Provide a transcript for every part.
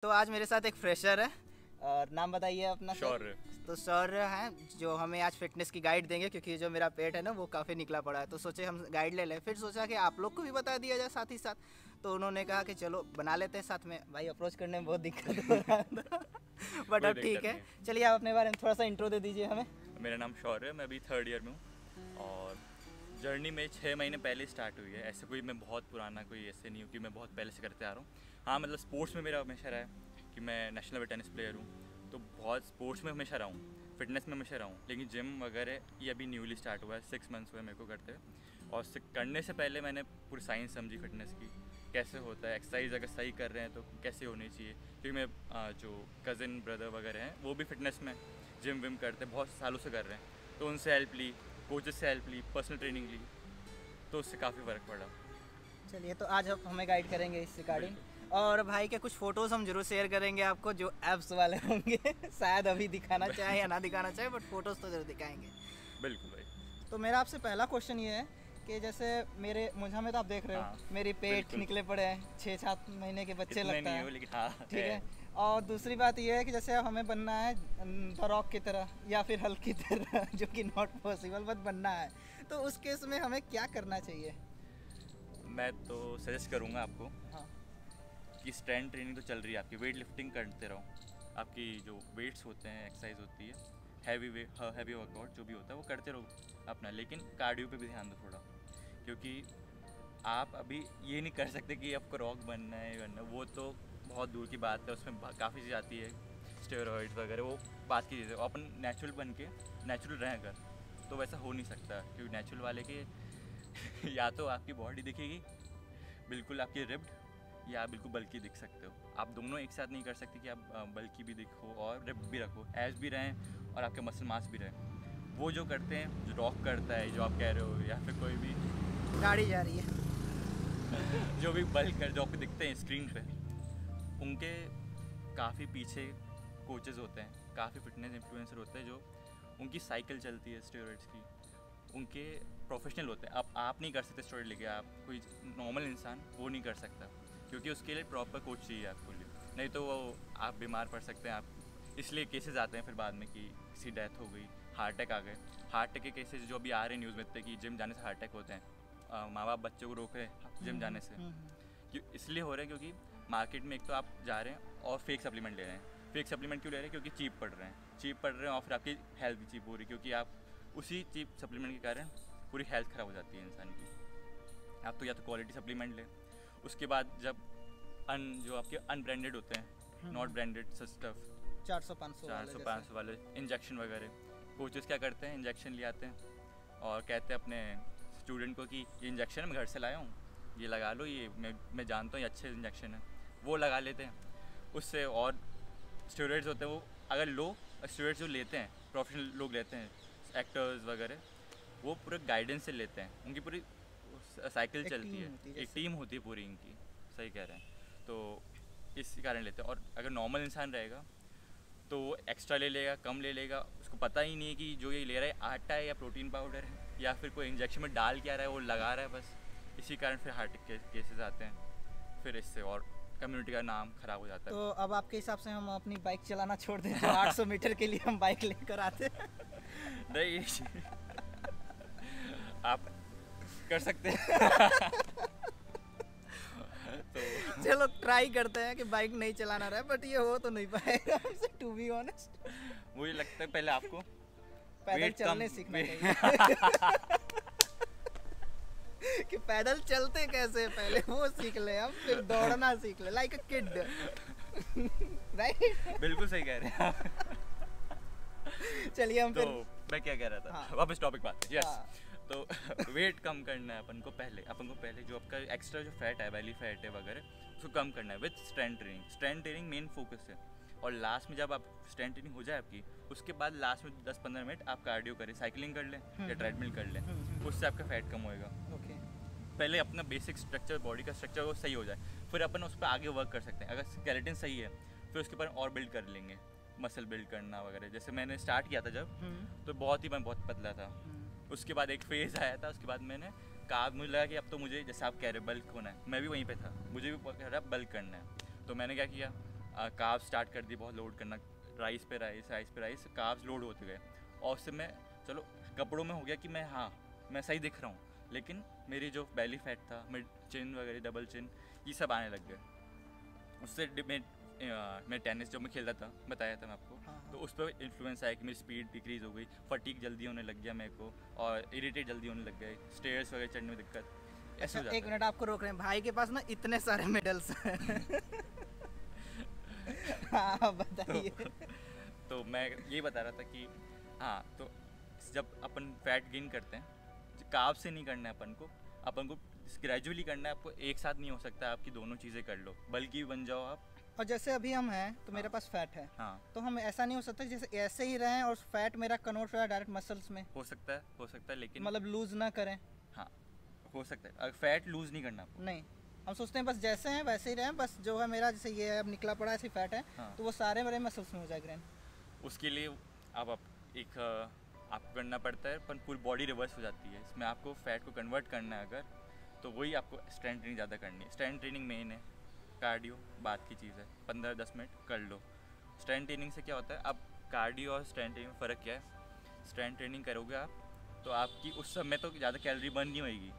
तो आज मेरे साथ एक फ्रेशर है और नाम बताइए अपना। शौर्य। तो शौर्य हैं जो हमें आज फिटनेस की गाइड देंगे, क्योंकि जो मेरा पेट है ना वो काफ़ी निकला पड़ा है, तो सोचे हम गाइड ले लें। फिर सोचा कि आप लोग को भी बता दिया जाए साथ ही साथ, तो उन्होंने कहा कि चलो बना लेते हैं साथ में। भाई अप्रोच करने में बहुत दिक्कत हो रहा था बट अब ठीक है। चलिए आप अपने बारे में थोड़ा सा इंट्रो दे दीजिए हमें। मेरा नाम शौर्य है, मैं अभी 3rd ईयर में हूँ और जर्नी में 6 महीने पहले स्टार्ट हुई है। ऐसे कोई मैं बहुत पुराना कोई ऐसे नहीं हूँ कि मैं बहुत पहले से करते आ रहा हूँ। हाँ मतलब स्पोर्ट्स में मेरा हमेशा रहा है कि मैं नेशनल लेवल टेनिस प्लेयर हूँ, तो बहुत स्पोर्ट्स में हमेशा रहा हूँ, फिटनेस में हमेशा रहा हूँ। लेकिन जिम वगैरह ये अभी न्यूली स्टार्ट हुआ है, 6 मंथ्स हुए मेरे को करते हुए। और करने से पहले मैंने पूरी साइंस समझी फिटनेस की, कैसे होता है एक्सरसाइज अगर सही कर रहे हैं तो कैसे होनी चाहिए। क्योंकि मैं जो कज़न ब्रदर वगैरह हैं वो भी फिटनेस में जिम विम करते हैं, बहुत सालों से कर रहे हैं, तो उनसे हेल्प ली, कोचेस से हेल्प ली, पर्सनल ट्रेनिंग ली, तो उससे काफ़ी फ़र्क पड़ा। चलिए तो आज आप हमें गाइड करेंगे इस रिगार्डिंग, और भाई के कुछ फ़ोटोज़ हम जरूर शेयर करेंगे आपको जो एप्स वाले होंगे शायद अभी दिखाना चाहे या ना दिखाना चाहे, बट फोटोज़ तो जरूर दिखाएंगे। बिल्कुल भाई। तो मेरा आपसे पहला क्वेश्चन ये है कि जैसे मुझे में तो आप देख रहे हो, हाँ, मेरी पेट निकले पड़े हैं, 6-7 महीने के बच्चे लगता है, लेकिन हाँ ठीक है। और दूसरी बात ये है कि जैसे हमें बनना है द रॉक की तरह या फिर हल्क की तरह जो कि नॉट पॉसिबल, बट बनना है, तो उस केस में हमें क्या करना चाहिए? मैं तो सजेस्ट करूँगा आपको हाँ कि स्ट्रेंथ ट्रेनिंग तो चल रही है आपकी, वेट लिफ्टिंग करते रहो। आपकी जो वेट्स होते हैं, एक्सरसाइज होती है, हैवी वर्कआउट जो भी होता है वो करते रहो अपना, लेकिन कार्डियो पे भी ध्यान दो थोड़ा, क्योंकि आप अभी ये नहीं कर सकते कि आपको रॉक बनना है, वो तो बहुत दूर की बात है। उसमें काफ़ी चीज़ आती है, स्टेरॉइड्स वगैरह, वो बात की चीज़ है। अपन नेचुरल बन के नेचुरल रहेगा तो वैसा हो नहीं सकता, क्योंकि नेचुरल वाले के या तो आपकी बॉडी दिखेगी बिल्कुल आपकी रिब्ड, या आप बिल्कुल बल्कि दिख सकते हो। आप दोनों एक साथ नहीं कर सकते कि आप बल्कि भी दिखो और रिब्ड भी रखो, एब्स भी रहें और आपके मसल मास भी रहे। वो जो करते हैं, जो रॉक करता है, जो आप कह रहे हो, या फिर कोई भी गाड़ी जा रही है जो भी बल्क कर जो आपको दिखते हैं स्क्रीन पे, उनके काफ़ी पीछे कोचेज़ होते हैं, काफ़ी फिटनेस इन्फ्लुएंसर होते हैं, जो उनकी साइकिल चलती है स्टेरॉइड्स की, उनके प्रोफेशनल होते हैं। अब आप नहीं कर सकते स्टेरॉइड लेके, आप कोई नॉर्मल इंसान वो नहीं कर सकता, क्योंकि उसके लिए प्रॉपर कोच चाहिए आपको लिए, नहीं तो वो आप बीमार पड़ सकते हैं। आप इसलिए केसेस आते हैं फिर बाद में कि किसी डेथ हो गई, हार्ट अटैक आ गए। हार्ट अटैक के केसेस जो अभी आ रहे हैं न्यूज़ में इतने कि जिम जाने से हार्ट अटैक होते हैं, माँ बाप बच्चों को रोक रहे हैं जिम जाने से। क्यों इसलिए हो रहे हैं? क्योंकि मार्केट में एक तो आप जा रहे हैं और फेक सप्लीमेंट ले रहे हैं। फेक सप्लीमेंट क्यों ले रहे हैं? क्योंकि चीप पड़ रहे हैं और फिर आपकी हेल्थ भी चीप हो रही है, क्योंकि आप उसी चीप सप्लीमेंट के कारण पूरी हेल्थ ख़राब हो जाती है इंसान की। आप तो या तो क्वालिटी सप्लीमेंट लें, उसके बाद जब जो आपके अनब्रांडेड होते हैं, नॉट ब्रांडेड स्टफ, 400-500 वाले इंजेक्शन वगैरह, कोचेस क्या करते हैं, इंजेक्शन ले आते हैं और कहते हैं अपने स्टूडेंट को कि ये इंजेक्शन मैं घर से लाया हूँ, ये लगा लो, ये मैं जानता हूँ ये अच्छे इंजेक्शन है, वो लगा लेते हैं उससे। और स्टेरॉइड्स होते हैं, वो अगर लो स्टेरॉइड्स जो लेते हैं, प्रोफेशनल लोग लेते हैं, एक्टर्स वगैरह, वो पूरे गाइडेंस से लेते हैं, उनकी पूरी साइकिल चलती है, एक टीम होती है पूरी इनकी, सही कह रहे हैं, तो इसी कारण लेते हैं। और अगर नॉर्मल इंसान रहेगा तो वो एक्स्ट्रा ले लेगा, कम ले लेगा, उसको पता ही नहीं है कि जो ये ले रहा है आटा है या प्रोटीन पाउडर है या फिर कोई इंजेक्शन में डाल क्या रहा है, वो लगा रहा है बस। इसी कारण फिर हार्ट के केसेस आते हैं, फिर इससे और कम्युनिटी का नाम ख़राब हो जाता है। तो अब आपके हिसाब से हम अपनी बाइक चलाना छोड़ दें, 800 मीटर के लिए हम बाइक लेकर आते नहीं आप कर सकते हैं तो चलो ट्राई करते हैं कि बाइक नहीं चलाना रहा, बट ये हो तो नहीं पाएगा हमसे, टू बी ऑनेस्ट। मुझे लगता है पहले आपको पैदल चलने सीखना चाहिए कि पैदल चलते कैसे पहले वो सीख ले, हम फिर दौड़ना सीख ले, लाइक अ किड, राइट? बिल्कुल सही कह रहे हैं आप। चलिए हम तो फिर मैं क्या कह रहा था, हाँ। वापस टॉपिक बात है। यस हाँ। तो वेट कम करना है अपन को पहले जो आपका एक्स्ट्रा जो फैट है, बेली फैट है वगैरह, उसको कम करना है with strength training. Strength training main focus है, और लास्ट में जब आप स्ट्रेंथ ट्रेनिंग हो जाए आपकी, उसके बाद लास्ट में 10-15 मिनट आप कार्डियो करें, साइकिलिंग कर लें या ट्रेडमिल कर लें, उससे आपका फैट कम होएगा। ओके, पहले अपना बेसिक स्ट्रक्चर, बॉडी का स्ट्रक्चर वो सही हो जाए, फिर अपन उस पर आगे वर्क कर सकते हैं। अगर स्केलेटन सही है फिर उसके ऊपर और बिल्ड कर लेंगे, मसल बिल्ड करना वगैरह। जैसे मैंने स्टार्ट किया था जब, तो मैं बहुत पतला था, उसके बाद एक फेज़ आया था, उसके बाद मैंने कहा, मुझे लगा कि अब तो मुझे, जैसे आप कह रहे बल्क होना है, मैं भी वहीं पे था, मुझे भी कह रहा बल्क करना है, तो मैंने क्या किया, कार्ब्स स्टार्ट कर दी बहुत लोड करना, राइस पे राइस कार्ब्स लोड होते गए, और उससे मैं चलो कपड़ों में हो गया कि मैं सही दिख रहा हूँ, लेकिन मेरी जो बेली फैट था, मिड चिन वगैरह, डबल चिन, ये सब आने लग गए। उससे मैं टेनिस जो मैं खेलता था, बताया था मैं आपको, तो उस पर इन्फ्लुएंस आया कि मेरी स्पीड डिक्रीज़ हो गई, फटीक जल्दी होने लग गया मेरे को, और इरिटेट जल्दी होने लग गए, स्टेयर्स वगैरह चढ़ने में दिक्कत ऐसे हो जाता एक मिनट आपको रोक रहे हैं, भाई के पास ना इतने सारे मेडल्स हैं। हाँ बताइए। तो मैं ये बता रहा था कि हाँ, तो जब अपन फैट गेन करते हैं, कार्ब से नहीं करना है अपन को ग्रेजुअली करना है, आपको एक साथ नहीं हो सकता, आपकी दोनों चीज़ें कर लो, बल्कि बन जाओ आप। और जैसे अभी हम हैं तो मेरे पास फैट है, हाँ, तो हम ऐसा नहीं हो सकता जैसे ऐसे ही रहें और फैट मेरा कन्वर्ट हो जाए डायरेक्ट मसल्स में? हो सकता है लेकिन मतलब लूज ना करें? हाँ, हो सकता है, अगर फैट लूज़ नहीं करना आपको। नहीं, हम सोचते हैं बस जैसे हैं वैसे ही रहें, बस जो है मेरा जैसे ये अब निकला पड़ा ऐसी फैट है, हाँ। तो वो सारे मेरे मसल्स में हो जाए ग्रेन। उसके लिए अब आपको करना पड़ता है, पर पूरी बॉडी रिवर्स हो जाती है, इसमें आपको फैट को कन्वर्ट करना है अगर, तो वही आपको स्ट्रेंथ ट्रेनिंग ज़्यादा करनी है। स्ट्रेंथ ट्रेनिंग मेन है, कार्डियो बात की चीज़ है, 15-10 मिनट कर लो। स्ट्रेंथ ट्रेनिंग से क्या होता है, अब कार्डियो और स्ट्रेंथ ट्रेनिंग में फ़र्क क्या है? स्ट्रेंथ ट्रेनिंग करोगे आप तो आपकी उस समय तो ज़्यादा कैलोरी बर्न नहीं होएगी,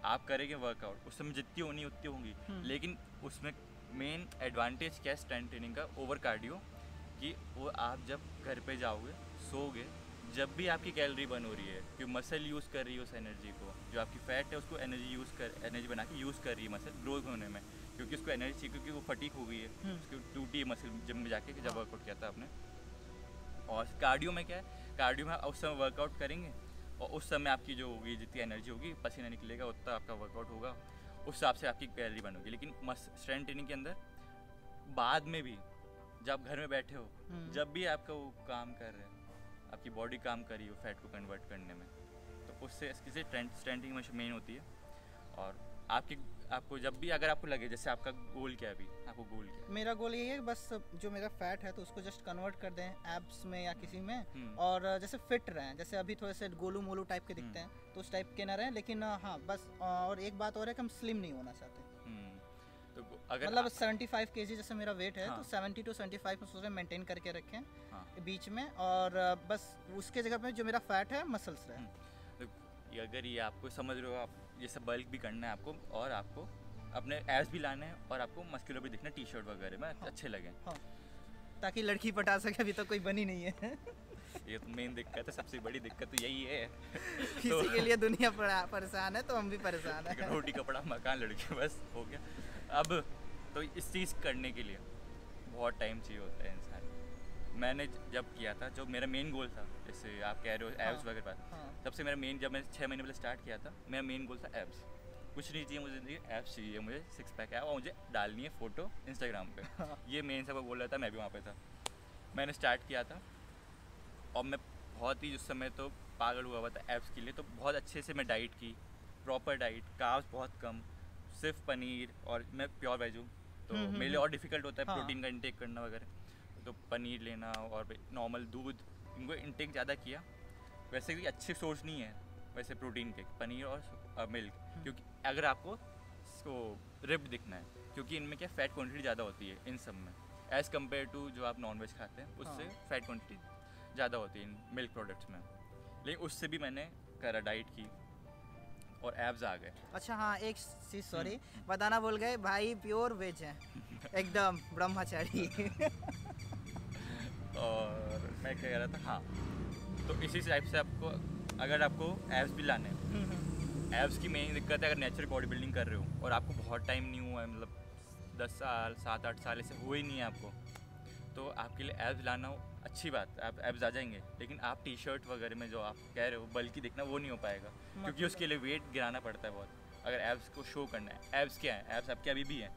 आप करेंगे वर्कआउट, उस समय जितनी होनी उतनी होंगी, लेकिन उसमें मेन एडवांटेज क्या है स्ट्रेंथ ट्रेनिंग का ओवर कार्डियो, कि वो आप जब घर पे जाओगे, सोओगे, जब भी आपकी कैलोरी बर्न हो रही है, कि मसल यूज़ कर रही है उस एनर्जी को, जो आपकी फैट है उसको एनर्जी बना के यूज़ कर रही है मसल ग्रो होने में, क्योंकि उसको एनर्जी चाहिए, क्योंकि वो फटीक हो गई है, उसकी टूटी है मसल जिम में जाके जब वर्कआउट किया था आपने। और कार्डियो में क्या है, कार्डियो में उस समय वर्कआउट करेंगे और उस समय आपकी जो होगी जितनी एनर्जी होगी, पसीना निकलेगा उतना आपका वर्कआउट होगा, उस हिसाब से आपकी कैलोरी बर्न होगी। लेकिन स्ट्रेंथ ट्रेनिंग के अंदर बाद में भी, जब घर में बैठे हो, जब भी आपका वो काम कर रहे हैं, आपकी बॉडी काम कर रही हो फैट को कन्वर्ट करने में, तो उससे इससे स्ट्रेंथिंग मेन होती है। और आपको जब भी अगर आपको लगे, जैसे आपका गोल क्या है अभी, आपको गोल क्या है? मेरा गोल यही है बस जो मेरा फैट है तो उसको जस्ट कन्वर्ट कर दें एब्स में या किसी में, और जैसे फिट रहें, जैसे अभी थोड़े से गोलू मोलू टाइप के दिखते हैं तो उस टाइप के ना रहें, लेकिन हाँ बस। और एक बात और है कि हम स्लिम नहीं होना चाहते, तो अगर मतलब 75 kg जैसे मेरा वेट है, हाँ। तो 70 to 75 में सोच रहे हैं मेंटेन करके रखें, हाँ। बीच में, और बस उसके जगह पे जो मेरा फैट है मसल्स रहे। तो अगर ये आपको समझ रहे हो, आप ये सब बल्क भी करना है आपको, और आपको अपने एब्स भी लाने हैं, और आपको मस्कुलर भी दिखना, टी शर्ट वगैरह में अच्छे लगे, हाँ, ताकि लड़की पटा सके, अभी तक कोई बनी नहीं है। ये तो मेन दिक्कत है, सबसे बड़ी दिक्कत तो यही है। किसी के लिए दुनिया परेशान है तो हम भी परेशान हैं। रोटी कपड़ा मकान लड़के, बस हो गया। अब तो इस चीज़ करने के लिए बहुत टाइम चाहिए होता है इंसान। मैंने जब किया था, जो मेरा मेन गोल था, जैसे आप कह रहे हो एब्स वगैरह, तब से मेरा मेन, जब मैंने 6 महीने पहले स्टार्ट किया था, मेरा मेन गोल था एब्स। कुछ नहीं चाहिए मुझे ज़िंदगी, एब्स चाहिए मुझे, 6 पैक है, और मुझे डालनी है फ़ोटो इंस्टाग्राम पे। ये मेन सब बोल रहा था, मैं भी वहाँ पे था। मैंने स्टार्ट किया था और मैं बहुत ही उस समय तो पागल हुआ था एब्स के लिए, तो बहुत अच्छे से मैं डाइट की, प्रॉपर डाइट, कार्ब्स बहुत कम, सिर्फ पनीर, और मैं प्योर वेज हूँ तो मेरे लिए और डिफ़िकल्ट होता है प्रोटीन का इंटेक करना वगैरह, तो पनीर लेना और नॉर्मल दूध, इनको इंटेक ज़्यादा किया। वैसे भी अच्छे सोर्स नहीं है वैसे प्रोटीन के, पनीर और मिल्क, क्योंकि अगर आपको रिप्ड दिखना है, क्योंकि इनमें क्या फ़ैट क्वांटिटी ज़्यादा होती है इन सब में, एज़ कम्पेयर टू जो आप नॉन वेज खाते हैं, उससे फ़ैट क्वांटिटी ज़्यादा होती है इन मिल्क प्रोडक्ट्स में। लेकिन उससे भी मैंने करा, डाइट की, और एब्स आ गए। अच्छा हाँ, एक चीज़ सॉरी बताना भूल गए, भाई प्योर वेज है एकदम ब्रह्मचारी। और मैं क्या कह रहा था, हाँ, तो इसी टाइप से आपको, अगर आपको एब्स भी लाने हैं, एब्स की मेन दिक्कत है, अगर नेचुरल बॉडी बिल्डिंग कर रहे हो और आपको बहुत टाइम नहीं हुआ है, मतलब 10 साल 7-8 साल ऐसे हुए ही नहीं है आपको, तो आपके लिए एब्स लाना हो, अच्छी बात है, आप एब्स आ जाएंगे, लेकिन आप टी शर्ट वगैरह में जो आप कह रहे हो बल्कि दिखना, वो नहीं हो पाएगा, क्योंकि उसके लिए वेट गिराना पड़ता है बहुत, अगर एब्स को शो करना है। एब्स क्या है, एब्स आपके अभी भी हैं,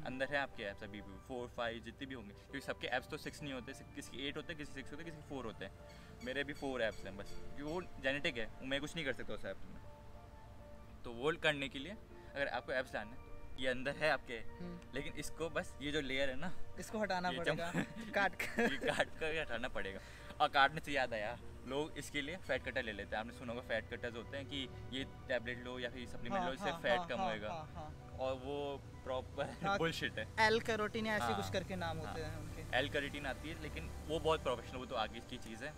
अंदर है आपके एब्स अभी भी, 4-5 जितने भी होंगे, क्योंकि सबके एब्स तो 6 नहीं होते, किसी 8 होते हैं, किसी 6 होते हैं, किसी 4 होते हैं। मेरे भी 4 एब्स हैं बस, क्योंकि वो जेनेटिक है, मैं कुछ नहीं कर सकता उस एब्स में। तो वो करने के लिए अगर आपको एब्स लाना है, ये अंदर है आपके, लेकिन इसको बस ये जो लेयर है ना, इसको हटाना पड़ेगा, काट कर ये काट कर हटाना पड़ेगा। और काटने से याद आया, लोग इसके लिए फैट कटर ले लेते हैं। आपने सुना होगा फैट कटर्स होते हैं कि ये टैबलेट लो या फिर सप्लीमेंट लो, इससे फैट कम होएगा, और वो प्रॉपर बुलशिट है। एल कैरोटीन या ऐसे कुछ हाँ, करके नाम होते हाँ, हैं उनके। एल कैरोटीन आती है, लेकिन वो बहुत प्रोफेशनल, वो तो आगे की चीज़ है।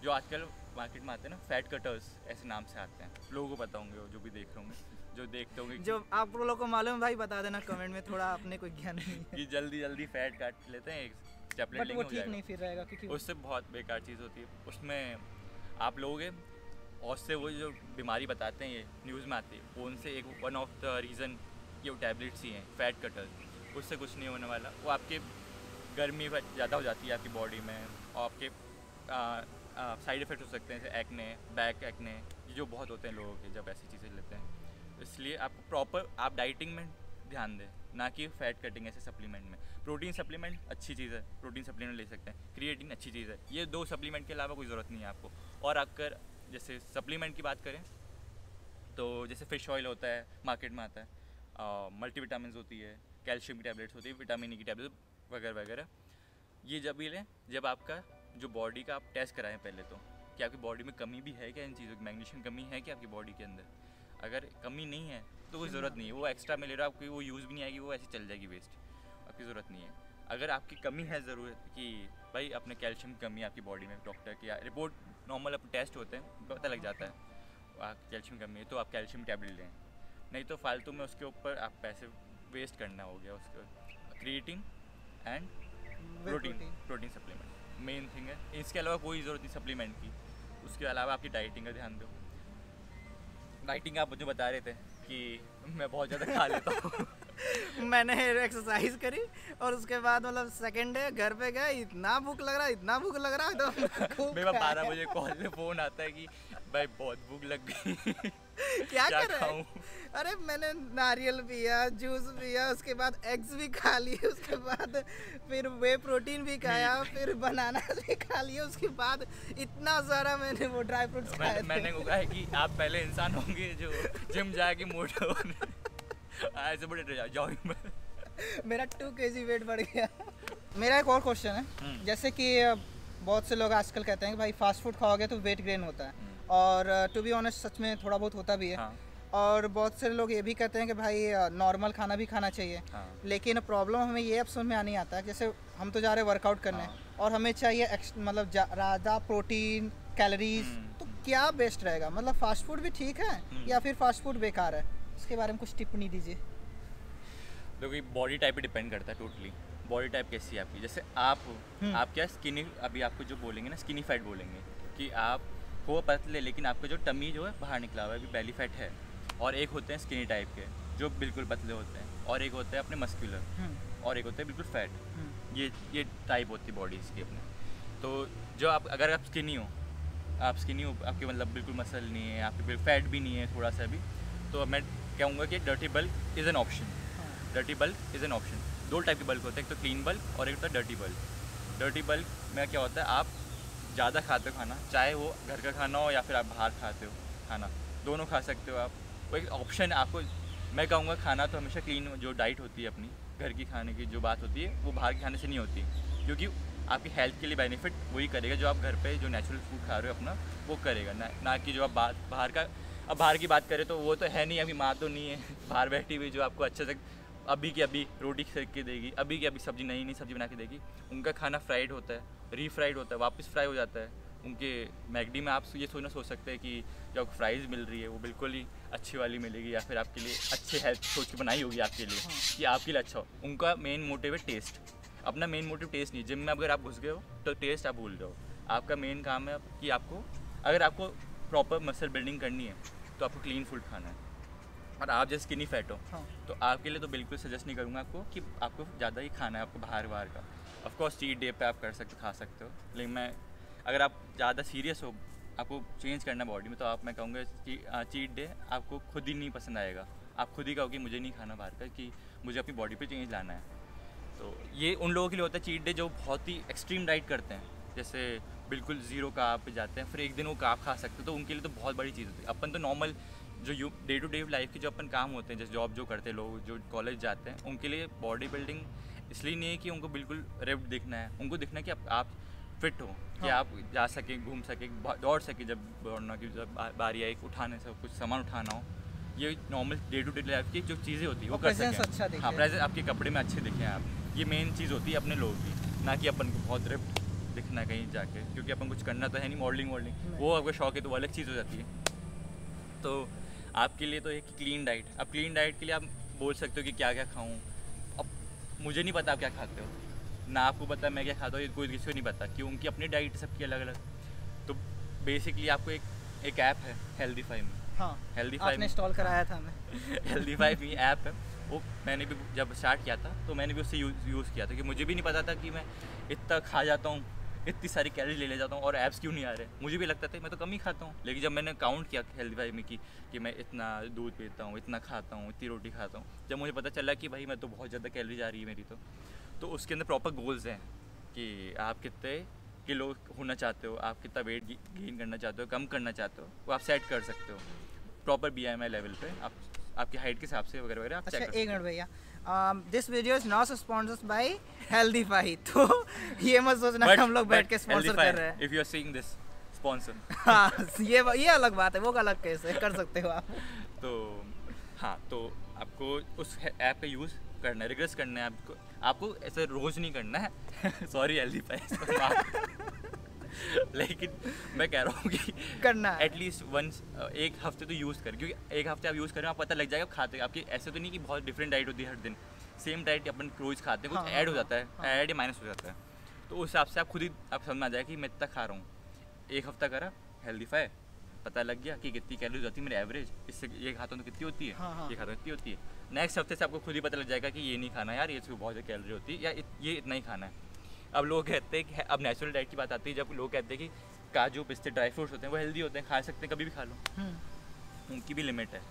जो आजकल मार्केट में आते हैं ना फैट कटर्स, ऐसे नाम से आते हैं, लोगों को पता होंगे, जो भी देख रहे होंगे, जो देखते होंगे जो आप लोगों को मालूम है भाई बता देना कमेंट में, थोड़ा अपने कोई ज्ञान नहीं है। कि जल्दी जल्दी फैट काट लेते हैं, एक टैबलेट बट लेंगे वो हो ठीक जाएगा। नहीं फिर रहेगा क्योंकि उससे बहुत बेकार चीज़ होती है, उसमें आप लोगे और उससे वो जो बीमारी बताते हैं ये न्यूज़ में आती है, वो उनसे एक वन ऑफ द रीज़न ये टैबलेट्स ही हैं फैट कटर, उससे कुछ नहीं होने वाला। वो आपके गर्मी ज़्यादा हो जाती है आपकी बॉडी में, और आपके साइड इफ़ेक्ट हो सकते हैं, जैसे एक्ने, बैक एक्ने, ये जो बहुत होते हैं लोगों के जब ऐसी चीज़ें लेते हैं। इसलिए आपको प्रॉपर आप डाइटिंग में ध्यान दें, ना कि फैट कटिंग ऐसे सप्लीमेंट में। प्रोटीन सप्लीमेंट अच्छी चीज़ है, प्रोटीन सप्लीमेंट ले सकते हैं, क्रिएटिन अच्छी चीज़ है, ये 2 सप्लीमेंट के अलावा कोई ज़रूरत नहीं है आपको। और अगर जैसे सप्लीमेंट की बात करें तो जैसे फ़िश ऑयल होता है, मार्केट में आता है, मल्टीविटामिन होती है, कैल्शियम की टैबलेट्स होती है, विटामिन ई की टैबलेट वगैरह वगैरह। ये जब भी लें जब आपका जो बॉडी का आप टेस्ट कराएं पहले, तो कि आपकी बॉडी में कमी भी है क्या, इन चीज़ों की मैग्नीशियम कमी है क्या आपकी बॉडी के अंदर। अगर कमी नहीं है तो कोई ज़रूरत नहीं है, वो एक्स्ट्रा में ले रहा आपकी वो यूज़ भी नहीं आएगी, वो ऐसे चल जाएगी वेस्ट, आपकी ज़रूरत नहीं है। अगर आपकी कमी है ज़रूरत कि भाई अपने कैल्शियम की कमी है आपकी बॉडी में, डॉक्टर की रिपोर्ट नॉर्मल अपने टेस्ट होते हैं पता लग जाता है कैल्शियम कमी है, तो आप कैल्शियम टैबलेट लें। नहीं तो फालतू में उसके ऊपर आप पैसे वेस्ट करना हो गया। उसका creatine and protein supplement main thing है, इसके अलावा कोई ज़रूरत नहीं सप्लीमेंट की। उसके अलावा आपकी डाइटिंग का ध्यान दो। डाइटिंग आप मुझे बता रहे थे कि मैं बहुत ज़्यादा खा लेता हूँ। मैंने एक्सरसाइज करी और उसके बाद मतलब सेकंड डे घर पे गए, इतना भूख लग रहा है तो मेरे 12 बजे कॉल पे फ़ोन आता है कि भाई बहुत भूख लग गई। क्या कर रहे हैं? अरे मैंने नारियल पिया, जूस पिया, उसके बाद एग्स भी खा लिए, उसके बाद फिर वे प्रोटीन भी खाया, फिर बनाना भी खा लिया, उसके बाद इतना सारा मैंने वो ड्राई फ्रूट्स खाए थे। मैंने कहा है कि आप पहले इंसान होंगे जो जिम जाके मोटा ऐसे बड़े जाओ। मेरा 2 kg वेट बढ़ गया। मेरा एक और क्वेश्चन है, जैसे कि बहुत से लोग आजकल कहते हैं कि भाई फास्ट फूड खाओगे तो वेट गेन होता है, और टू बी ऑनेस्ट सच में थोड़ा बहुत होता भी है। हाँ। और बहुत से लोग ये भी कहते हैं कि भाई नॉर्मल खाना भी खाना चाहिए। हाँ। लेकिन प्रॉब्लम हमें ये अब समझ में आने आता है, जैसे हम तो जा रहे हैं वर्कआउट करने, और हमें चाहिए मतलब ज़्यादा प्रोटीन कैलोरीज, तो क्या बेस्ट रहेगा? मतलब फास्ट फूड भी ठीक है या फिर फास्ट फूड बेकार है? इसके बारे में कुछ टिप्पणी दीजिए। देखो बॉडी टाइप पे डिपेंड करता है टोटली, बॉडी टाइप कैसी है आपकी। जैसे आप क्या स्किनी, अभी आपको जो बोलेंगे ना स्किनी फैट बोलेंगे, कि आप हो पतले लेकिन आपका जो टमी जो है बाहर निकला हुआ है, अभी बेली फैट है। और एक होते हैं स्किनी टाइप के जो बिल्कुल पतले होते हैं, और एक होते हैं अपने मस्कुलर, और एक होते हैं बिल्कुल फैट। ये टाइप होती है बॉडीज़ की अपने। तो जो आप अगर आप स्किनी हो, आपके मतलब बिल्कुल मसल नहीं है, आपके बिल्कुल फैट भी नहीं है थोड़ा सा भी, तो मैं कहूँगा कि dirty bulk is an option. Dirty bulk is an option. 2 type के बल्क होते हैं, एक तो क्लीन बल्क और एक होता है डर्टी बल्क। डर्टी बल्क में क्या होता है, आप ज़्यादा खाते हो खाना, चाहे वो घर का खाना हो या फिर आप बाहर खाते हो खाना, दोनों खा सकते हो आप। वो एक ऑप्शन आपको, मैं कहूँगा खाना तो हमेशा क्लीन, जो डाइट होती है अपनी घर की खाने की जो बात होती है वो बाहर के खाने से नहीं होती, क्योंकि आपकी हेल्थ के लिए बेनिफिट वही करेगा जो आप घर पे जो नेचुरल फूड खा रहे हो अपना, वो करेगा ना कि जो आप बाहर का। अब बाहर की बात करें तो वो तो है नहीं, अभी माँ तो नहीं है बाहर बैठी हुई जो आपको अच्छे से अभी की अभी रोटी सेक के देगी, अभी की अभी सब्जी नई सब्जी बना के देगी। उनका खाना फ्राइड होता है, रीफ्राइड होता है, वापस फ्राई हो जाता है। उनके मैगडी में आप ये सोच सकते हैं कि जो आपको फ्राइज़ मिल रही है वो बिल्कुल ही अच्छी वाली मिलेगी, या फिर आपके लिए अच्छे हेल्थ सोच के बनाई होगी आपके लिए कि आपके लिए अच्छा हो। उनका मेन मोटिव है टेस्ट, अपना मेन मोटिव टेस्ट नहीं। जिम में अगर आप घुस गए हो तो टेस्ट आप भूल जाओ। आपका मेन काम है कि आपको, अगर आपको प्रॉपर मसल बिल्डिंग करनी है तो आपको क्लीन फूड खाना है। और आप जैसे स्किनी फैट हो तो आपके लिए तो बिल्कुल सजेस्ट नहीं करूँगा आपको कि आपको ज़्यादा ही खाना है आपको बाहर का। ऑफकोर्स चीट डे पे आप कर सकते खा सकते हो, लेकिन मैं अगर आप ज़्यादा सीरियस हो, आपको चेंज करना बॉडी में, तो मैं कहूँगा कि चीट डे आपको खुद ही नहीं पसंद आएगा। आप खुद ही कहोगे मुझे नहीं खाना बाहर का, कि मुझे अपनी बॉडी पे चेंज लाना है। तो ये उन लोगों के लिए होता है चीट डे जो बहुत ही एक्सट्रीम डाइट करते हैं, जैसे बिल्कुल ज़ीरो कार्ब पे जाते हैं, फिर एक दिन वो कार्ब खा सकते हैं, तो उनके लिए तो बहुत बड़ी चीज़ होती है। अपन तो नॉर्मल जो डे टू डे लाइफ के जो अपन काम होते हैं, जैसे जॉब जो करते हैं लोग, जो कॉलेज जाते हैं, उनके लिए बॉडी बिल्डिंग इसलिए नहीं है कि उनको बिल्कुल रिप्ड दिखना है, उनको दिखना है कि आप फिट हो कि हाँ। आप जा सके, घूम सके, दौड़ सके, जब दौड़ना की जब बारी आई उठाने से कुछ सामान उठाना हो, ये normal day to day life की जो चीज़ें होती है वो और कर presence सकें। अच्छा दिखे। हाँ, प्रेजेंस आपके कपड़े में अच्छे दिखें आप, ये मेन चीज़ होती है अपने लोगों की, ना कि अपन को बहुत रिप्ड दिखना कहीं जाके, क्योंकि अपन कुछ करना तो है नहीं, मॉडलिंग वो आपका शौक है तो वो अलग चीज़ हो जाती है। तो आपके लिए तो एक क्लीन डाइट, अब क्लीन डाइट के लिए आप बोल सकते हो कि क्या क्या खाऊं। अब मुझे नहीं पता आप क्या खाते हो, ना आपको पता मैं क्या खाता हूँ, ये कोई किसी को नहीं पता, क्यों, उनकी अपनी डाइट सबकी अलग अलग। तो बेसिकली आपको एक ऐप है हेल्दीफाई में। हाँ, हेल्दीफाई आपने इंस्टॉल कराया था हमें। हेल्दीफाई में ऐप है, वो मैंने भी जब स्टार्ट किया था तो मैंने भी उससे यूज़ किया था, कि मुझे भी नहीं पता था कि मैं इतना खा जाता हूँ, इतनी सारी कैलोरी ले जाता हूँ और एब्स क्यों नहीं आ रहे। मुझे भी लगता था मैं तो कम ही खाता हूँ, लेकिन जब मैंने काउंट किया हेल्दीफाई में कि मैं इतना दूध पीता हूँ, इतना खाता हूँ, इतनी रोटी खाता हूँ, जब मुझे पता चला कि भाई मैं तो बहुत ज़्यादा कैलोरी जा रही है मेरी, तो उसके अंदर प्रॉपर गोल्स हैं कि आप कितने किलो होना चाहते हो, आप कितना वेट गेन करना चाहते हो, कम करना चाहते हो, वो आप सेट कर सकते हो प्रॉपर BMI लेवल पे, आप आपकी हाइट के हिसाब से वगैरह वगैरह आप अच्छा चेक कर एक सकते मिनट भैया, this video is not sponsored by healthify, तो ये मत सोचना कि हम लोग बैठ के स्पॉन्सर कर रहे हैं। If you are seeing this sponsor. हाँ, ये अलग बात है, वो अलग कैसे कर सकते हो आप। तो हाँ, तो आपको उस ऐप का यूज़ करना है, रिग्रेस करना है आपको ऐसे रोज़ नहीं करना है सॉरी हेल्दीफाई लेकिन मैं कह रहा हूँ कि करना है एटलीस्ट वंस एक हफ्ते तो यूज़ करें, क्योंकि एक हफ्ते आप यूज़ करें आपको पता लग जाएगा खाते, आपकी ऐसे तो नहीं कि बहुत डिफरेंट डाइट होती है हर दिन, सेम डाइट अपन रोज़ खाते हैं, कुछ हाँ, ऐड हो हाँ, जाता है, हाँ। ऐड या माइनस हो जाता है, तो उस हिसाब से आप खुद ही आप समझ में आ जाएगा कि मैं इतना खा रहा हूँ। एक हफ्ता करा हेल्दीफाई, पता लग गया कि कितनी कैलोरीज होती है मेरी एवरेज, इससे ये खाता हूँ तो कितनी होती है, हाँ, हाँ। ये खाता हूँ कितनी होती है। नेक्स्ट हफ्ते से आपको खुद ही पता लग जाएगा कि ये नहीं खाना यार, ये बहुत ज़्यादा कैलोरी होती है, या ये इतना ही खाना है। अब लोग कहते हैं कि अब नेचुरल डाइट की बात आती है, जब लोग कहते हैं कि काजू पिस्ते ड्राई फ्रूट्स होते हैं वो हेल्दी होते हैं, खा सकते हैं, कभी भी खा लो, उनकी भी लिमिट है।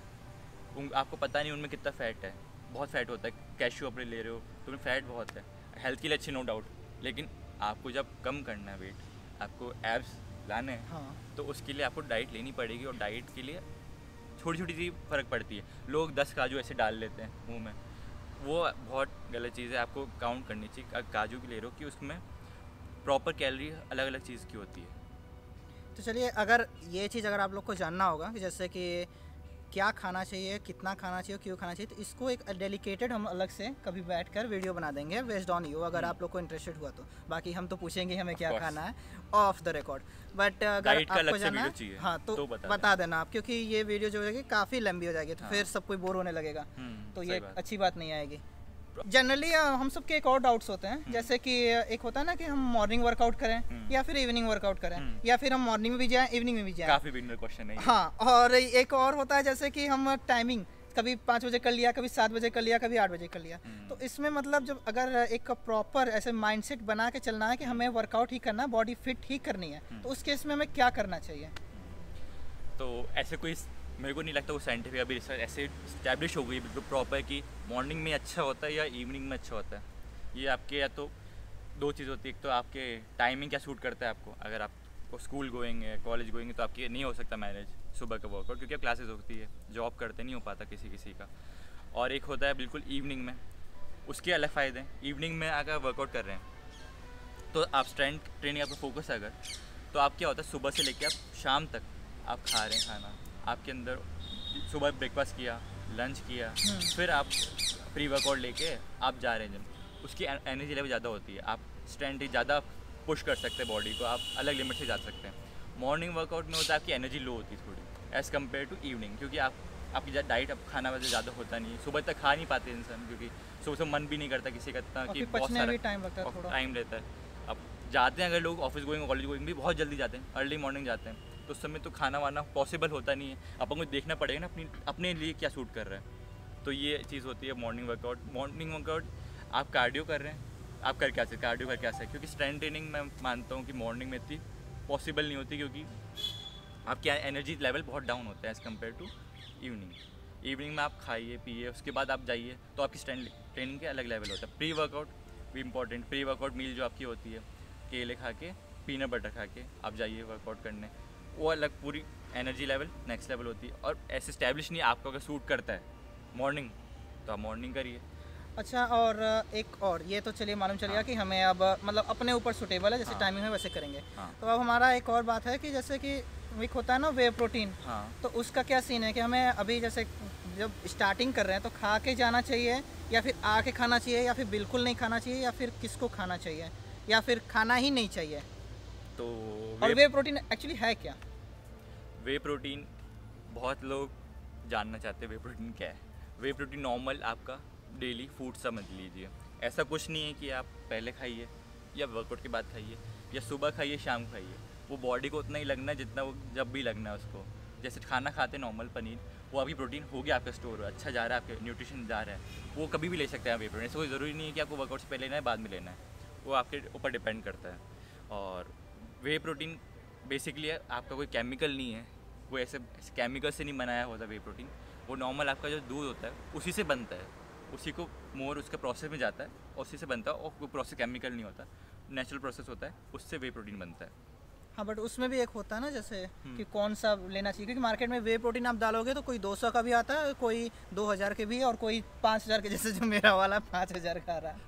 आपको पता नहीं उनमें कितना फ़ैट है, बहुत फ़ैट होता है, कैश्यू अपने ले रहे हो तो उनमें फ़ैट बहुत है, हेल्थ के लिए अच्छी नो डाउट, लेकिन आपको जब कम करना है वेट, आपको एब्स लाने हैं, हाँ। तो उसके लिए आपको डाइट लेनी पड़ेगी, और डाइट के लिए छोटी छोटी सी फ़र्क पड़ती है। लोग 10 काजू ऐसे डाल लेते हैं मुंह में, वो बहुत गलत चीज़ है, आपको काउंट करनी चाहिए काजू की ले रहे हो कि उसमें प्रॉपर कैलोरी अलग अलग चीज़ की होती है। तो चलिए, अगर ये चीज़ अगर आप लोग को जानना होगा कि जैसे कि क्या खाना चाहिए, कितना खाना चाहिए, क्यों खाना चाहिए, तो इसको एक डेडिकेटेड हम अलग से कभी बैठकर वीडियो बना देंगे बेस्ड ऑन यू, अगर आप लोग को इंटरेस्टेड हुआ तो। बाकी हम तो पूछेंगे हमें क्या खाना है ऑफ द रिकॉर्ड, बट अगर आपको जाना है हाँ तो बता देना आप, क्योंकि ये वीडियो जो है काफ़ी लंबी हो जाएगी, तो फिर सब कोई बोर होने लगेगा, तो ये अच्छी बात नहीं आएगी। जनरली हम सबके एक और डाउट्स होते हैं, जैसे कि एक होता है ना कि हम मॉर्निंग वर्कआउट करें या फिर इवनिंग वर्कआउट करें, या फिर हम मॉर्निंग में भी जाएं इवनिंग में भी जाएं। काफ़ी बिगनर क्वेश्चन है। हाँ, और एक और होता है जैसे कि हम टाइमिंग कभी 5 बजे कर लिया, कभी 7 बजे कर लिया, कभी 8 बजे कर लिया, तो इसमें मतलब जब अगर एक प्रॉपर ऐसे माइंडसेट बना के चलना है कि हमें वर्कआउट ही करना है, बॉडी फिट ही करनी है, तो उस केस में हमें क्या करना चाहिए? तो ऐसे कोई मेरे को नहीं लगता वो साइंटिफिक अभी रिसर्च ऐसे इस्टेब्लिश हो गई बिल्कुल प्रॉपर कि मॉर्निंग में अच्छा होता है या इवनिंग में अच्छा होता है। ये आपके या तो दो चीज़ होती है, एक तो आपके टाइमिंग क्या सूट करता है आपको, अगर आप स्कूल गोइंग है, कॉलेज गोइंग है, तो आपकी नहीं हो सकता मैनेज सुबह का वर्कआउट, क्योंकि अब क्लासेस होती है, जॉब करते नहीं हो पाता किसी का। और एक होता है बिल्कुल इवनिंग में, उसके अलग फ़ायदे हैं। इवनिंग में अगर वर्कआउट कर रहे हैं तो आप स्ट्रेंथ ट्रेनिंग आपका फोकस है अगर, तो आप क्या होता है सुबह से लेकर आप शाम तक आप खा रहे हैं खाना, आपके अंदर सुबह ब्रेकफास्ट किया, लंच किया, फिर आप प्री वर्कआउट लेके आप जा रहे हैं जिम, उसकी एनर्जी लेवल ज़्यादा होती है, आप स्ट्रेंथ ज़्यादा पुश कर सकते हैं बॉडी को, आप अलग लिमिट से जा सकते हैं। मॉर्निंग वर्कआउट में होता है आपकी एनर्जी लो होती है थोड़ी एज़ कम्पेयर टू इवनिंग, क्योंकि आपकी डाइट अब खाना वैसे ज़्यादा होता नहीं है, सुबह तक खा नहीं पाते इंसान, क्योंकि सुबह से मन भी नहीं करता किसी का इतना कि बहुत सारा टाइम लेता है। अब जाते हैं अगर लोग ऑफिस गोइंग कॉलेज गोइंग भी बहुत जल्दी जाते हैं, अर्ली मॉर्निंग जाते हैं, तो उस समय तो खाना वाना पॉसिबल होता नहीं है, अपन को देखना पड़ेगा ना अपने लिए क्या सूट कर रहा है। तो ये चीज़ होती है मॉर्निंग वर्कआउट आप कार्डियो कर रहे हैं, आप कर क्या सकते, कार्डियो कर क्या सकते, क्योंकि स्ट्रेंथ ट्रेनिंग मैं मानता हूँ कि मॉर्निंग में इतनी पॉसिबल नहीं होती, क्योंकि आपकी एनर्जी लेवल बहुत डाउन होता है एज़ कम्पेयर टू इवनिंग में आप खाइए पिए उसके बाद आप जाइए, तो आपकी स्ट्रेंथ ट्रेनिंग के अलग लेवल होता है। प्री वर्कआउट भी इंपॉर्टेंट, प्री वर्कआउट मील जो आपकी होती है, केले खा के पीनट बटर खा के आप जाइए वर्कआउट करने, वो अलग पूरी एनर्जी लेवल नेक्स्ट लेवल होती है। और ऐसे इस्टेब्लिश नहीं आपको अगर सूट करता है मॉर्निंग तो आप मॉर्निंग करिए, अच्छा, और एक और ये तो चलिए मालूम चल गया हाँ। कि हमें अब मतलब अपने ऊपर सूटेबल है, जैसे हाँ। टाइमिंग है वैसे करेंगे। हाँ। तो अब हमारा एक और बात है कि जैसे कि एक होता है ना वे प्रोटीन, हाँ। तो उसका क्या सीन है कि हमें अभी जैसे जब स्टार्टिंग कर रहे हैं तो खा के जाना चाहिए, या फिर आके खाना चाहिए, या फिर बिल्कुल नहीं खाना चाहिए, या फिर किसको खाना चाहिए, या फिर खाना ही नहीं चाहिए? तो और वे वे प्रोटीन एक्चुअली है क्या? वे प्रोटीन बहुत लोग जानना चाहते हैं वे प्रोटीन क्या है। वे प्रोटीन नॉर्मल आपका डेली फूड समझ लीजिए। ऐसा कुछ नहीं है कि आप पहले खाइए या वर्कआउट के बाद खाइए या सुबह खाइए शाम को खाइए। वो बॉडी को उतना ही लगना है जितना वो जब भी लगना है उसको। जैसे खाना खाते नॉर्मल पनीर, वो अभी प्रोटीन हो गया आपका स्टोर, अच्छा जा रहा है, आपके न्यूट्रिशन जा रहा है, वो कभी भी ले सकते हैं आप वे प्रोटीन। ऐसा कोई ज़रूरी नहीं है कि आपको वर्कआउट से पहले लेना है बाद में लेना है, वो आपके ऊपर डिपेंड करता है। और वे प्रोटीन बेसिकली आपका कोई केमिकल नहीं है, वो ऐसे केमिकल से नहीं बनाया होता वे प्रोटीन। वो नॉर्मल आपका जो दूध होता है उसी से बनता है, उसी को मोर उसका प्रोसेस में जाता है और उसी से बनता है, और कोई प्रोसेस केमिकल नहीं होता, नेचुरल प्रोसेस होता है, उससे वे प्रोटीन बनता है। हाँ, बट उसमें भी एक होता है ना जैसे कि कौन सा लेना चाहिए, क्योंकि मार्केट में वे प्रोटीन आप डालोगे तो कोई 200 का भी आता है, कोई 2000 के भी, और कोई 5000 के, जैसे जो मेरा वाला 5000 का आ रहा है।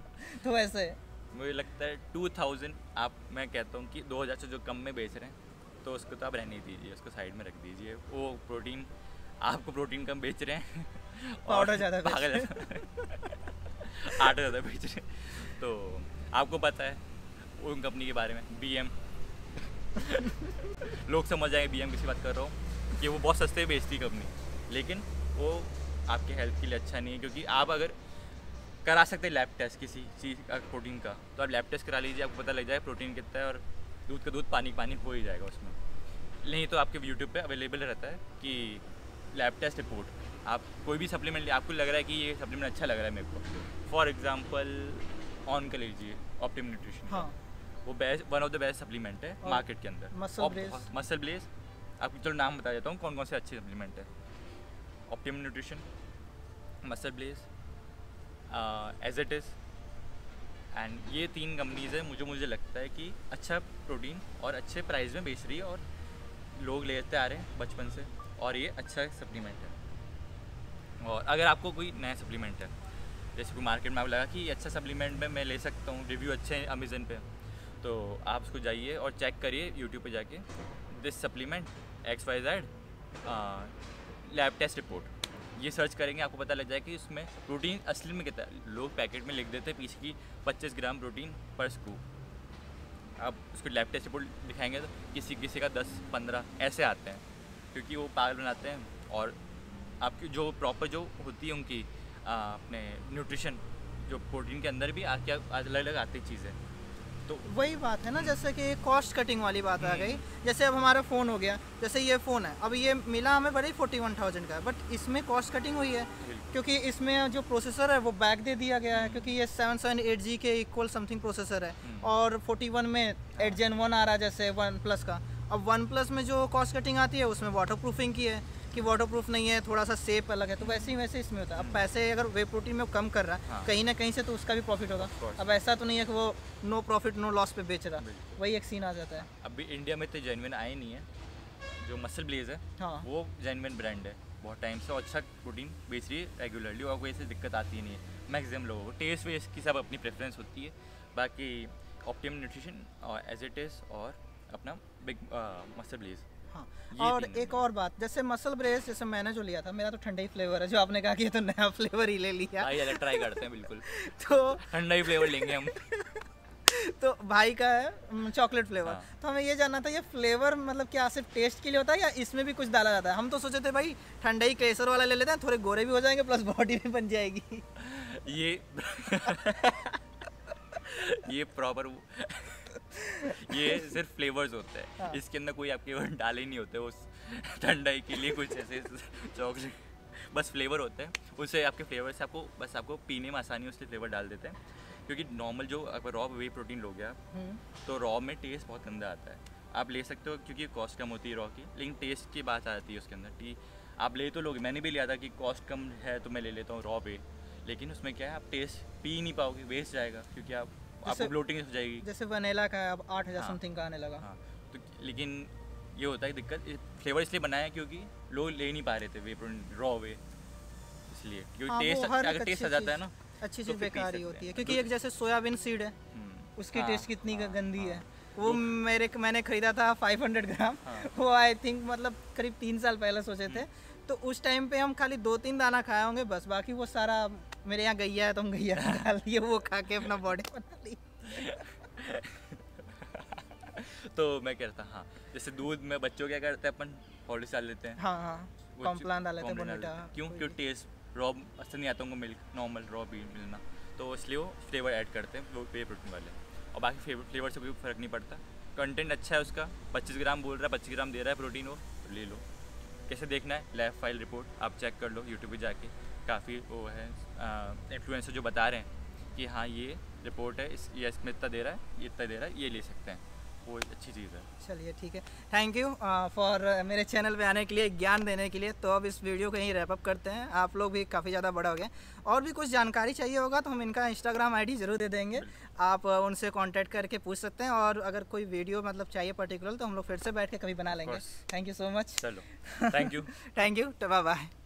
तो वैसे मुझे लगता है 2000, आप मैं कहता हूँ कि 2000 से जो कम में बेच रहे हैं तो उसको तो आप रहने दीजिए, उसको साइड में रख दीजिए। वो प्रोटीन आपको प्रोटीन कम बेच रहे हैं पाउडर ज़्यादा बेच पागल रहे हैं। आटा ज़्यादा बेच रहे हैं। तो आपको पता है उन कंपनी के बारे में, BM लोग समझ जाएंगे BM किसी बात कर रहा हूँ, कि वो बहुत सस्ते बेचती कंपनी, लेकिन वो आपके हेल्थ के लिए अच्छा नहीं है। क्योंकि आप अगर करा सकते हैं लैब टेस्ट किसी चीज़ का प्रोटीन का, तो आप लैब टेस्ट करा लीजिए, आपको पता लग जाए प्रोटीन कितना है, और दूध का दूध पानी पानी हो ही जाएगा उसमें। नहीं तो आपके यूट्यूब पे अवेलेबल रहता है कि लैब टेस्ट रिपोर्ट, आप कोई भी सप्लीमेंट आपको लग रहा है कि ये सप्लीमेंट अच्छा लग रहा है मेरे को, फॉर एग्जांपल ऑन का लीजिए, ऑप्टिम न्यूट्रिशन। हाँ, वो best, one of the best supplement है और मार्केट के अंदर। मसल ब्लेज, आपको चलो नाम बता देता हूँ कौन कौन से अच्छे सप्लीमेंट है। Optimum Nutrition, MuscleBlaze, as it is, and ये 3 कंपनीज़ है मुझे लगता है कि अच्छा प्रोटीन और अच्छे प्राइस में बेच रही है, और लोग लेते आ रहे हैं बचपन से, और ये अच्छा सप्लीमेंट है। और अगर आपको कोई नया सप्लीमेंट है, जैसे कोई मार्केट में आपको लगा कि अच्छा सप्लीमेंट में मैं ले सकता हूँ, रिव्यू अच्छे हैं अमेज़न पे, तो आप उसको जाइए और चेक करिए यूट्यूब पे जाके, this supplement XYZ lab test report, ये सर्च करेंगे, आपको पता लग जाए कि उसमें प्रोटीन असली में कितना है। लोग पैकेट में लिख देते हैं पीछे की 25 ग्राम प्रोटीन पर स्कूप, आप उसको लैब टेस्ट रिपोर्ट दिखाएंगे तो किसी का 10-15 ऐसे आते हैं, क्योंकि वो पागल बनाते हैं। और आपकी जो प्रॉपर जो होती है उनकी अपने न्यूट्रिशन, जो प्रोटीन के अंदर भी क्या अलग अलग आती चीज़ें, तो वही बात है ना, जैसे कि कॉस्ट कटिंग वाली बात आ गई। जैसे अब हमारा फ़ोन हो गया, जैसे ये फ़ोन है, अब ये मिला हमें बड़े 41,000 का है, बट इसमें कॉस्ट कटिंग हुई है क्योंकि इसमें जो प्रोसेसर है वो बैक दे दिया गया है, क्योंकि ये 778G के इक्वल समथिंग प्रोसेसर है, और 41 में 8 Gen 1 आ रहा है जैसे OnePlus का। अब OnePlus में जो कॉस्ट कटिंग आती है उसमें वाटर प्रूफिंग की है कि वाटर प्रूफ नहीं है, थोड़ा सा सेप अलग है, तो वैसे ही वैसे इसमें होता है। अब पैसे अगर वे प्रोटीन में वो कम कर रहा है, हाँ। कहीं ना कहीं से तो उसका भी प्रॉफिट होगा। अब ऐसा तो नहीं है कि वो नो प्रॉफिट नो लॉस पे बेच रहा, वही एक सीन आ जाता है। अभी इंडिया में तो जेन्युइन आए नहीं है। जो मसल ब्लेज है हाँ, वो जेन्युइन ब्रांड है, बहुत टाइम से अच्छा प्रोटीन बेच रही है रेगुलरली, और कोई ऐसी दिक्कत आती ही नहीं है मैक्सिमम लोगों को। टेस्ट वेस्ट की सब अपनी प्रेफरेंस होती है। बाकी ऑप्टिम न्यूट्रिशन और एज इट इज़ और अपना बिग मसल ब्लेज। हाँ। ये और तीन एक और बात, जैसे मसल ब्रेस, जैसे मैंने जो लिया था, मेरा तो ठंडा ही फ्लेवर है, जो आपने कहा कि ये तो नया फ्लेवर ही ले लिया। भाई अगर ट्राई करते हैं बिल्कुल तो ठंडा ही फ्लेवर लेंगे हम। तो भाई का है चॉकलेट फ्लेवर। हाँ। तो हमें ये जानना था, ये फ्लेवर मतलब क्या सिर्फ टेस्ट के लिए होता है या इसमें भी कुछ डाला जाता है? हम तो सोचे थे भाई ठंडा ही केसर वाला ले लेते हैं, थोड़े गोरे भी हो जाएंगे प्लस बॉडी भी बन जाएगी। ये ये प्रॉपर ये सिर्फ फ्लेवर्स होते हैं। हाँ। इसके अंदर कोई आपके वो डाले नहीं होते उस ठंडाई के लिए कुछ ऐसे चॉकलेट, बस फ्लेवर होते हैं। उससे आपके फ्लेवर से आपको पीने में आसानी हो, इसलिए फ्लेवर डाल देते हैं। क्योंकि नॉर्मल जो अगर रॉ वे प्रोटीन लोगे आप, तो रॉ में टेस्ट बहुत गंदा आता है। आप ले सकते हो क्योंकि कॉस्ट कम होती है रॉ की, लेकिन टेस्ट की बात आती है उसके अंदर। टी आप ले तो लोगे, मैंने भी लिया था कि कॉस्ट कम है तो मैं ले लेता हूँ रॉ वे, लेकिन उसमें क्या है आप टेस्ट पी नहीं पाओगे, वेस्ट जाएगा, क्योंकि आपको ब्लोटिंग हो जाएगी। जैसे वनीला का है अब 8,000 हाँ। समथिंग का आने लगा। हाँ, तो लेकिन ये होता है दिक्कत, फ्लेवर इसलिए बनाया है क्योंकि लोग ले नहीं पा रहे थे वे प्रोटीन रॉ वे, इसलिए क्योंकि हाँ, वो टेस्ट हर अगर एक टेस्ट अच्छी आ जाता है चीज़। ना, अच्छी तो चीज़ फिर पी बेकार ही सकते होती है, हैं। क्योंकि एक जैसे सोयाबीन सीड है, उसकी हाँ, टेस्ट कितनी हाँ, गंदी है। हाँ। वो मैंने खरीदा था 500 ग्राम। हाँ। वो आई थिंक मतलब करीब 3 साल पहले सोचे थे। तो उस टाइम पे हम खाली 2-3 दाना खाए होंगे बस, बाकी वो सारा मेरे यहाँ गैया है तो हम गैया का डाल दिए, वो खा के अपना बॉडी बना ली। तो मैं कह रहा था, हाँ, जैसे दूध में बच्चों क्या करते हैं, अपन हॉर्लिक्स डाल लेते हैं। हाँ हाँ, वो कॉम्प्लान डाल लेते हैं, कॉम्प्लान बोर्नविटा। डाल देते हैं। क्यों? क्यों टेस्ट रॉ पसंद नहीं आता उनको, मिल्क नॉर्मल रॉ भी मिलना, तो इसलिए वो फ्लेवर ऐड करते हैं वो वे प्रोटीन वाले। और बाकी फ्लेवर से कोई फ़र्क नहीं पड़ता, कंटेंट अच्छा है उसका। 25 ग्राम बोल रहा है, 25 ग्राम दे रहा है प्रोटीन, वो ले लो। कैसे देखना है? लैब फाइल रिपोर्ट आप चेक कर लो यूट्यूब पे जाके, काफ़ी वो है इन्फ्लुएंसर जो बता रहे हैं कि हाँ ये रिपोर्ट है, ये इसमें इतना दे रहा है, ये इतना दे रहा है, ये ले सकते हैं, वो एक अच्छी चीज़ है। चलिए ठीक है, थैंक यू फॉर मेरे चैनल पे आने के लिए, ज्ञान देने के लिए। तो अब इस वीडियो को यहीं रैप अप करते हैं, आप लोग भी काफ़ी ज़्यादा बड़ा हो गए। और भी कुछ जानकारी चाहिए होगा तो हम इनका इंस्टाग्राम आईडी ज़रूर दे देंगे, आप उनसे कांटेक्ट करके पूछ सकते हैं। और अगर कोई वीडियो मतलब चाहिए पर्टिकुलर तो हम लोग फिर से बैठ के कभी बना लेंगे। Thank you so much. चलो, thank you. Thank you, bye bye.